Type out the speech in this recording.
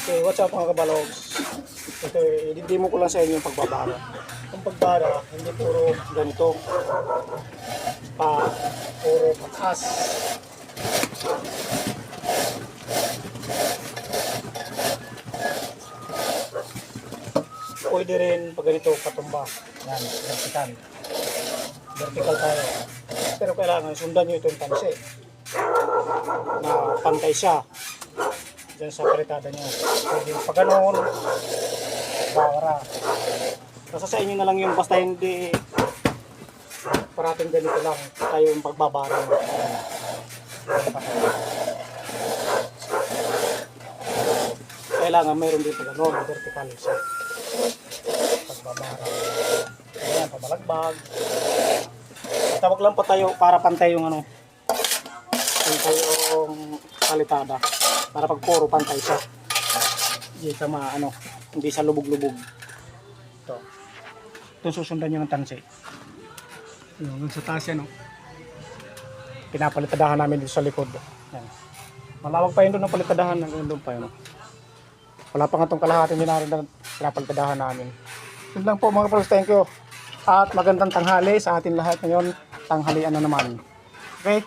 Okay, what's up mga kabalogs? Ito, i-demo ko lang sa inyo yung pagbabara. Ang pagbara, hindi puro ganito. Puro patas. Pwede rin pag ganito patumba. Yan, vertical. Vertical tayo. Pero kailangan sundan nyo itong tansi na pantay siya dyan sa palitada nyo. Pwede pag ganoon, bara. Nasa sa inyo na lang yung basta hindi parating ganito lang tayo yung pagbabara. Kailangan mayroon dito ganoon, vertical siya. Pagbabara. Ayan, pabalagbag. Tawag lang pa tayo para pantay yung ano. Pantay yung palitada. Para pag puro pantay siya. Hindi siya hindi siya lubog-lubog. Ito. Ito susundan nyo ng tansi. Yung sa taas yan, pinapalitadahan namin dito sa likod. Yan. Malawag pa yun doon ang palitadahan. Doon pa yun. Wala pa nga itong kalahati nyo na rin na pinapalitadahan namin. Yun lang po mga kapals. Thank you. At magandang tanghali sa atin lahat ngayon. Tanghalian na naman. Okay?